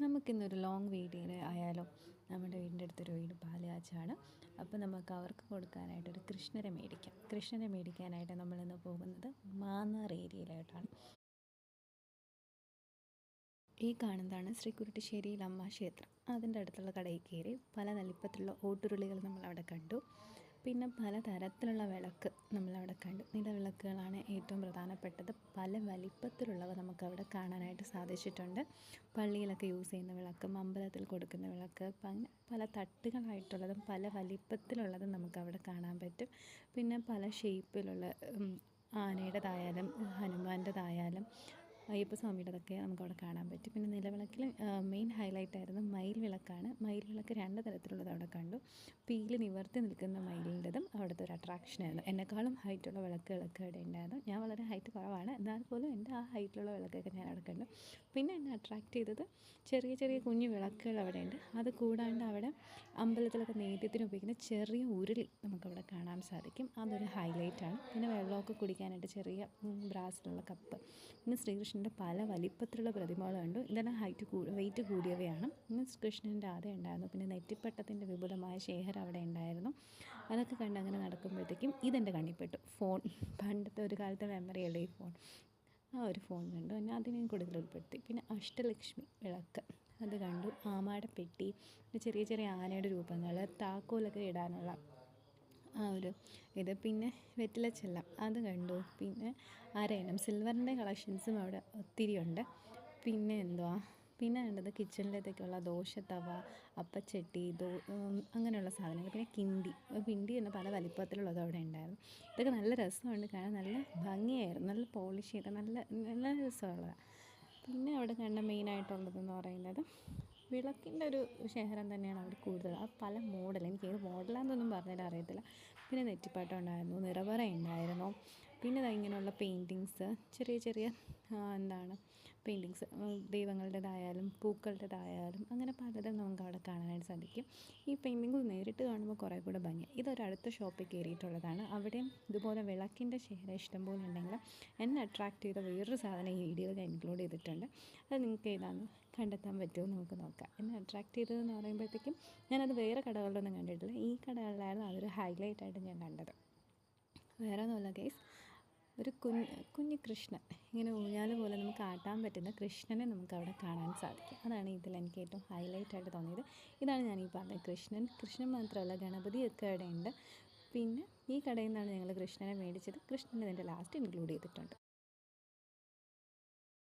നമുക്കിന്നൊരു long video ആയാലോ? നമ്മുടെ വീടിൻ്റെ അടുത്തൊരു വീട് പാലുകാച്ചാണ്. അപ്പോൾ നമുക്ക് അവർക്ക് കൊടുക്കാനായിട്ടൊരു കൃഷ്ണരെ മേടിക്കാം. കൃഷ്ണരെ മേടിക്കാനായിട്ട് നമ്മളിന്ന് പോകുന്നത് മാന്നാർ ഏരിയയിലായിട്ടാണ്. ഈ കാണുന്നതാണ് ശ്രീ കുരുട്ടിശ്ശേരിയിൽ അമ്മ ക്ഷേത്രം. അതിൻ്റെ അടുത്തുള്ള കടയിൽ കയറി പല വലിപ്പത്തിലുള്ള ഓട്ടുരുളികൾ നമ്മളവിടെ കണ്ടു. പിന്നെ പലതരത്തിലുള്ള വിളക്ക് നമ്മളവിടെ കണ്ടു. നിലവിളക്കുകളാണ് ഏറ്റവും പ്രധാനപ്പെട്ടത്. പല വലിപ്പത്തിലുള്ളവ നമുക്കവിടെ കാണാനായിട്ട് സാധിച്ചിട്ടുണ്ട്. പള്ളിയിലൊക്കെ യൂസ് ചെയ്യുന്ന വിളക്കും അമ്പലത്തിൽ കൊടുക്കുന്ന വിളക്ക്, പല തട്ടുകളായിട്ടുള്ളതും പല വലിപ്പത്തിലുള്ളതും നമുക്കവിടെ കാണാൻ പറ്റും. പിന്നെ പല ഷേപ്പിലുള്ള ആനയുടേതായാലും ഹനുമാൻ്റെതായാലും അയ്യപ്പസ്വാമിയുടേതൊക്കെ നമുക്കവിടെ കാണാൻ പറ്റും. പിന്നെ നിലവിളക്കിൽ മെയിൻ ഹൈലൈറ്റ് ആയിരുന്നു മയിൽ വിളക്കാണ്. മയിൽ വിളക്ക് 2 തരത്തിലുള്ളത് അവിടെ കണ്ടു. പീല് നിവർത്തി നിൽക്കുന്ന മയിലിൻ്റെതും അവിടുത്തെ ഒരു അട്രാക്ഷനായിരുന്നു. എന്നെക്കാളും ഹൈറ്റുള്ള വിളക്കുകളൊക്കെ അവിടെ ഉണ്ടായിരുന്നു. ഞാൻ വളരെ ഹൈറ്റ് കുറവാണ്, എന്നാൽ പോലും എൻ്റെ ആ ഹൈറ്റിലുള്ള വിളക്കൊക്കെ ഞാൻ അവിടെ കണ്ടു. പിന്നെ എന്നെ അട്രാക്റ്റ് ചെയ്തത് ചെറിയ ചെറിയ കുഞ്ഞു വിളക്കുകൾ അവിടെ ഉണ്ട്. അത് കൂടാണ്ട് അവിടെ അമ്പലത്തിലൊക്കെ നേദ്യത്തിന് ഉപയോഗിക്കുന്ന ചെറിയ ഉരുളി നമുക്കവിടെ കാണാൻ സാധിക്കും. അതൊരു ഹൈലൈറ്റാണ്. പിന്നെ വെള്ളമൊക്കെ കുടിക്കാനായിട്ട് ചെറിയ ബ്രാസിലുള്ള കപ്പ്. പിന്നെ ശ്രീകൃഷ്ണൻ്റെ പല വലിപ്പത്തിലുള്ള പ്രതിമകൾ കണ്ടു. ഇതെല്ലാം വെയിറ്റ് കൂടിയവയാണ്. പിന്നെ കൃഷ്ണൻ്റെ ആദ ഉണ്ടായിരുന്നു. പിന്നെ നെറ്റിപ്പട്ടത്തിൻ്റെ വിപുലമായ ശേഖരം അവിടെ ഉണ്ടായിരുന്നു. അതൊക്കെ കണ്ട് അങ്ങനെ നടക്കുമ്പോഴത്തേക്കും ഇതെൻ്റെ കണ്ണിൽപ്പെട്ടു. ഫോൺ, പണ്ടത്തെ ഒരു കാലത്തെ മെമ്മറിയല്ലേ ഈ ഫോൺ. ആ ഒരു ഫോൺ കണ്ടു. പിന്നെ അതിനെയും കൂടുതൽ ഉൾപ്പെടുത്തി. പിന്നെ അഷ്ടലക്ഷ്മി വിളക്ക് അത് കണ്ടു. ആമാടപ്പെട്ടി, പിന്നെ ചെറിയ ചെറിയ ആനയുടെ രൂപങ്ങൾ, താക്കോലൊക്കെ ഇടാനുള്ള ആ ഒരു ഇത്. പിന്നെ വെറ്റിലച്ചെല്ലം അത് കണ്ടു. പിന്നെ അരയണം, സിൽവറിൻ്റെ കളക്ഷൻസും അവിടെ ഒത്തിരി ഉണ്ട്. പിന്നെ പിന്നെ കണ്ടത് കിച്ചണിലേക്കൊക്കെയുള്ള ദോശത്തവ, അപ്പച്ചട്ടി, അങ്ങനെയുള്ള സാധനങ്ങൾ. പിന്നെ പിണ്ടി തന്നെ പല വലിപ്പത്തിലുള്ളത് അവിടെ ഉണ്ടായിരുന്നു. ഇതൊക്കെ നല്ല രസമുണ്ട് കാണാൻ, നല്ല ഭംഗിയായിരുന്നു, നല്ല പോളിഷ് ചെയ്ത നല്ല രസമുള്ളതാണ്. പിന്നെ അവിടെ കണ്ട മെയിനായിട്ടുള്ളതെന്ന് പറയുന്നത് വിളക്കിൻ്റെ ഒരു ശേഖരം തന്നെയാണ് അവിടെ കൂടുതൽ. അത് പല മോഡൽ, എനിക്ക് ഏത് മോഡലാണെന്നൊന്നും പറഞ്ഞാൽ അറിയത്തില്ല. പിന്നെ നെറ്റിപ്പട്ടം ഉണ്ടായിരുന്നു, നിറവറ ഉണ്ടായിരുന്നു. പിന്നെ ഇങ്ങനെയുള്ള പെയിൻറ്റിങ്സ്, ചെറിയ ചെറിയ പെയിൻറ്റിങ്സ്, ദൈവങ്ങളുടേതായാലും പൂക്കളുടേതായാലും അങ്ങനെ പലതും നമുക്ക് അവിടെ കാണാനായിട്ട് സാധിക്കും. ഈ പെയിൻറ്റിങ് നേരിട്ട് കാണുമ്പോൾ കുറേ കൂടെ ഭംഗിയാണ്. ഇതൊരടുത്ത ഷോപ്പിൽ കയറിയിട്ടുള്ളതാണ്. അവിടെയും ഇതുപോലെ വിളക്കിൻ്റെ ശേഖരം ഇഷ്ടംപോലെ ഉണ്ടെങ്കിലും എന്നെ അട്രാക്റ്റ് ചെയ്ത വേറൊരു സാധനം ഈ വീഡിയോയിൽ ഇൻക്ലൂഡ് ചെയ്തിട്ടുണ്ട്. അത് നിങ്ങൾക്ക് ഏതാണെന്ന് കണ്ടെത്താൻ പറ്റുമോ നമുക്ക് നോക്കാം. എന്നെ അട്രാക്റ്റ് ചെയ്തതെന്ന് പറയുമ്പോഴത്തേക്കും ഞാനത് വേറെ കടകളിലൊന്നും കണ്ടിട്ടില്ല. ഈ കടകളിലായിരുന്നു അതൊരു ഹൈലൈറ്റായിട്ട് ഞാൻ കണ്ടത്. വേറെ ഒന്നുമില്ല ഗൈസ്, ഒരു കുഞ്ഞ് കൃഷ്ണൻ, ഇങ്ങനെ ഊഞ്ഞാൽ പോലെ നമുക്ക് ആട്ടാൻ പറ്റുന്ന കൃഷ്ണനെ നമുക്ക് അവിടെ കാണാൻ സാധിക്കും. അതാണ് ഇതിൽ എനിക്ക് ഏറ്റവും ഹൈലൈറ്റായിട്ട് തോന്നിയത്. ഇതാണ് ഞാൻ ഈ പറഞ്ഞത് കൃഷ്ണൻ മാത്രമല്ല ഗണപതിയൊക്കെ അവിടെ ഉണ്ട്. പിന്നെ ഈ കടയിൽ നിന്നാണ് ഞങ്ങൾ കൃഷ്ണനെ മേടിച്ചത്. കൃഷ്ണനെ ഇതിൻ്റെ ലാസ്റ്റ് ഇൻക്ലൂഡ് ചെയ്തിട്ടുണ്ട്.